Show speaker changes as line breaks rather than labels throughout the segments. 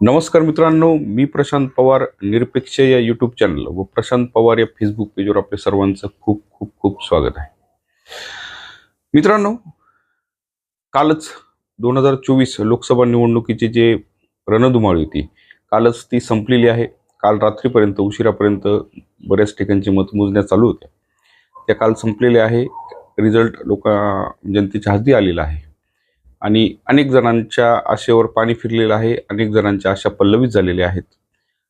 नमस्कार मित्रांनो, मी प्रशांत पवार. निरपेक्ष या यूट्यूब चॅनल व प्रशांत पवार या फेसबुक पेजवर आपले सर्वांचं खूप खूप खूप स्वागत आहे. मित्रांनो, कालच 2024 लोकसभा निवडणुकीची जे रणधुमाळी होती, कालच ती संपलेली आहे. काल रात्रीपर्यंत उशिरापर्यंत बऱ्याच ठिकाणची मतमोजण्या चालू होत्या. त्या काल संपलेल्या आहे. रिझल्ट जनतेच्या हाती आलेला आहे आणि अनेक जणांच्या आशेवर पाणी फिरलेलं आहे. अनेक जणांच्या आशा पल्लवित झालेल्या आहेत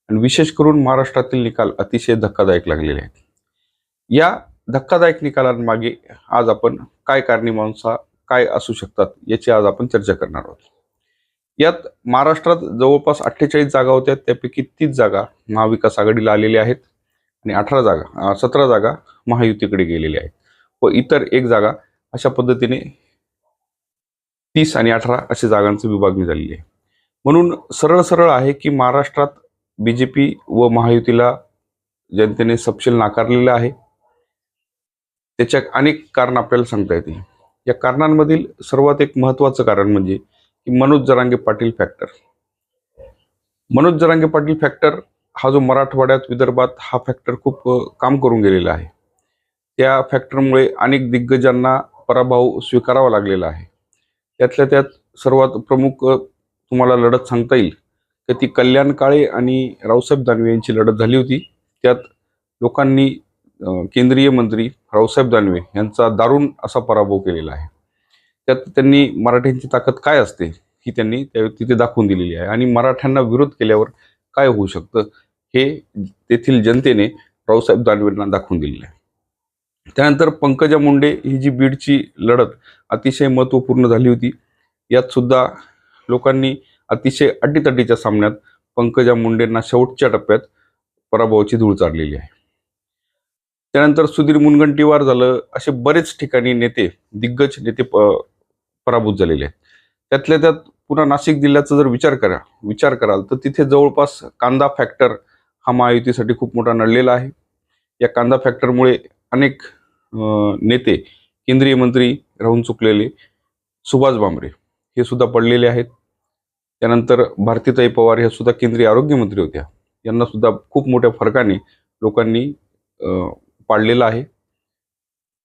आणि विशेष करून महाराष्ट्रातील निकाल अतिशय धक्कादायक लागलेले आहेत. या धक्कादायक निकालांमागे आज आपण काय कारणीमीमांसा काय असू शकतात याची आज आपण चर्चा करणार आहोत. यात महाराष्ट्रात जवळपास 48 जागा होत्या, त्यापैकी 30 जागा महाविकास आघाडीला आलेल्या आहेत आणि 17 जागा महायुतीकडे गेलेल्या आहेत व इतर एक जागा अशा पद्धतीने 30 आणि 18 अशा जागांची विभागणी झालेली आहे. म्हणून सरळ आहे की महाराष्ट्रात बीजेपी व महायुतीला जनतेने सपशेल नाकारलेलं आहे. त्याच्या अनेक कारण आपल्याला सांगता येतील. या कारणांमधील सर्वात एक महत्त्वाचं कारण म्हणजे की मनोज जरांगे पाटील फॅक्टर. मनोज जरांगे पाटील फॅक्टर हा जो मराठवाड्यात विदर्भात हा फॅक्टर खूप काम करून गेलेला आहे. त्या फॅक्टरमुळे अनेक दिग्गजांना पराभव स्वीकारावा लागलेला आहे. त्यातल्या त्यात सर्वात प्रमुख तुम्हाला लढत सांगता येईल की ती कल्याण काळे आणि रावसाहेब दानवे यांची लढत झाली होती. त्यात लोकांनी केंद्रीय मंत्री रावसाहेब दानवे यांचा दारुण असा पराभव केलेला आहे. त्यात त्यांनी मराठ्यांची ताकद काय असते ही त्यांनी तिथे दाखवून दिलेली आहे आणि मराठ्यांना विरोध केल्यावर काय होऊ शकतं हे तेथील जनतेने रावसाहेब दानवेंना दाखवून दिलेलं आहे. त्यानंतर पंकजा मुंडे ही जी बीडची लढत अतिशय महत्त्वपूर्ण झाली होती. यात सुद्धा लोकांनी अतिशय अटीतटीच्या सामन्यात पंकजा मुंडेंना शेवटच्या टप्प्यात पराभवाची धूळ चारलेली आहे. त्यानंतर सुधीर मुनगंटीवार झालं, असे बरेच ठिकाणी दिग्गज नेते पराभूत झालेले आहेत. त्यातल्या त्यात पुन्हा नाशिक जिल्ह्याचा जर विचार कराल तर तिथे जवळपास कांदा फॅक्टर हा महायुतीसाठी खूप मोठा नडलेला आहे. या कांदा फॅक्टरमुळे अनेक नेते, केंद्रीय मंत्री राहून चुकलेले सुभाष भामरे हे सुद्धा पडलेले आहेत. त्यानंतर भारतीताई पवार ह्या सुद्धा केंद्रीय आरोग्यमंत्री होत्या. यांना सुद्धा खूप मोठ्या फरकाने लोकांनी पाडलेलं आहे.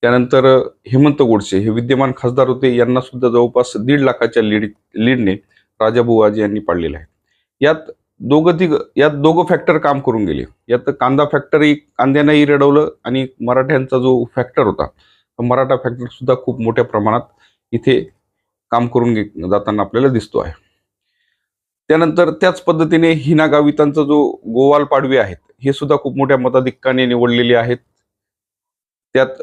त्यानंतर हेमंत गोडसे हे विद्यमान खासदार होते. यांना सुद्धा जवळपास 1.5 लाखाच्या लीडने राजाभाऊ आजे यांनी पाडलेलं आहे. यात दोघं फॅक्टर काम करून गेले. यात कांदा फॅक्टरी कांद्यानंही रडवलं आणि मराठ्यांचा जो फॅक्टर होता मराठा फॅक्टर सुद्धा खूप मोठ्या प्रमाणात इथे काम करून जाताना आपल्याला दिसतो आहे. त्यानंतर त्याच पद्धतीने हिना गावितांचा जो गोवाल पाडवे आहेत हे सुद्धा खूप मोठ्या मताधिक्याने निवडलेले आहेत. त्यात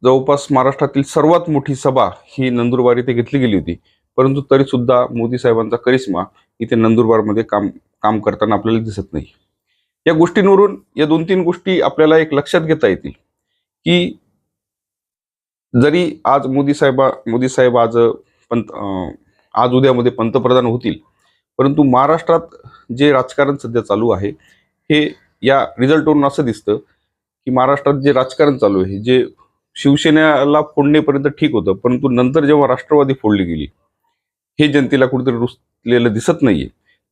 जवळपास महाराष्ट्रातील सर्वात मोठी सभा ही नंदुरबार इथे घेतली गेली होती. परंतु तरी सुद्धा मोदी साहेबांचा करिश्मा इथे नंदुरबारमध्ये काम करताना आपल्याला दिसत नाही. या गोष्टींवरून या 2-3 गोष्टी आपल्याला एक लक्षात घेता येतील की जरी आज मोदी साहेब आज उद्यामध्ये पंतप्रधान होतील, परंतु महाराष्ट्रात जे राजकारण सध्या चालू आहे हे या रिझल्टवरून असं दिसतं की महाराष्ट्रात जे राजकारण चालू आहे, जे शिवसेनेला फोडण्यापर्यंत ठीक होतं, परंतु नंतर जेव्हा राष्ट्रवादी फोडली गेली हे जनतेला कुठेतरी रुसलेलं दिसत नाहीये.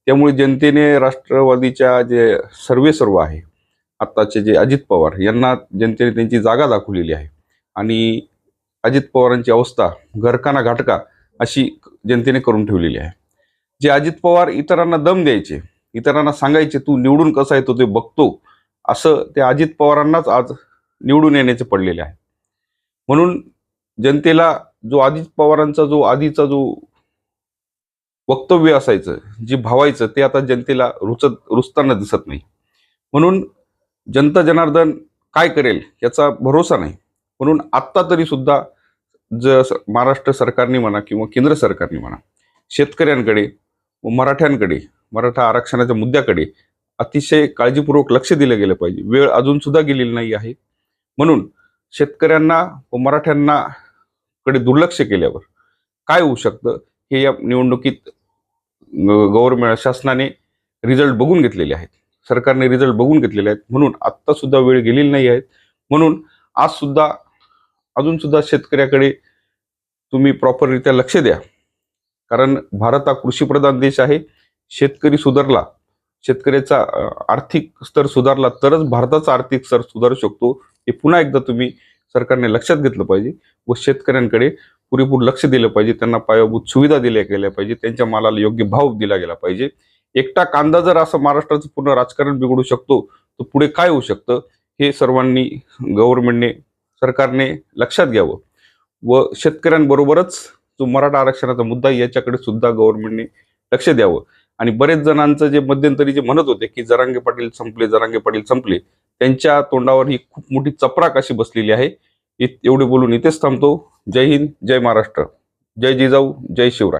त्यामुळे जनतेने राष्ट्रवादीच्या जे सर्व आहे आत्ताचे जे अजित पवार यांना जनतेने त्यांची जागा दाखवलेली आहे आणि अजित पवारांची अवस्था घरकाना घाटका अशी जनतेने करून ठेवलेली आहे. जे अजित पवार इतरांना दम द्यायचे, इतरांना सांगायचे तू निवडून कसा येतो ते बघतो, असं त्या अजित पवारांनाच आज निवडून येण्याचे पडलेले आहे. म्हणून जनतेला जो अजित पवारांचा जो आधीचा जो वक्तव्य असायचं, जे भावायचं ते आता जनतेला रुचताना दिसत नाही. म्हणून जनता जनार्दन काय करेल याचा भरोसा नाही. म्हणून आत्ता तरी सुद्धा महाराष्ट्र सरकारने म्हणा किंवा केंद्र सरकारने म्हणा शेतकऱ्यांकडे व मराठा आरक्षणाच्या मुद्द्याकडे अतिशय काळजीपूर्वक लक्ष दिलं गेलं पाहिजे. वेळ अजून सुद्धा गेलेली नाही आहे. म्हणून शेतकऱ्यांना व मराठ्यांना कडे दुर्लक्ष केल्यावर काय होऊ शकतं हे या निवडणुकीत शासनाने रिझल्ट बघून घेतलेले आहेत, सरकारने रिझल्ट बघून घेतलेले आहेत. म्हणून आत्ता सुद्धा वेळ गेलेली नाही आहे. म्हणून अजून सुद्धा शेतकऱ्याकडे तुम्ही प्रॉपररित्या लक्ष द्या. कारण भारत हा कृषीप्रधान देश आहे. शेतकरी सुधारला शेतकऱ्याचा आर्थिक स्तर सुधारला तरच भारताचा आर्थिक स्तर सुधारू शकतो. हे पुन्हा एकदा तुम्ही सरकारने लक्षात घेतलं पाहिजे व शेतकऱ्यांकडे पुरेपूर लक्ष दिलं पाहिजे. त्यांना पायाभूत सुविधा दिल्या गेल्या पाहिजे. त्यांच्या मालाला योग्य भाव दिला गेला पाहिजे. एकटा कांदा जर असं महाराष्ट्राचं पूर्ण राजकारण बिघडू शकतो तर पुढे काय होऊ शकतं हे सर्वांनी गव्हर्नमेंटने सरकारने लक्षात घ्यावं व शेतकऱ्यांबरोबरच जो मराठा आरक्षणाचा मुद्दा आहे याच्याकडे सुद्धा गव्हर्नमेंटने लक्ष द्यावं. आणि बरेच जणांचं जे मध्यंतरी जे म्हणत होते की जरांगे पाटील संपले, त्यांच्या तोंडावर ही खूप मोठी चपराक अशी बसलेली आहे. एवढे बोलून इथेच थांबतो. जय हिंद, जय महाराष्ट्र, जय जिजाऊ, जय शिवराय.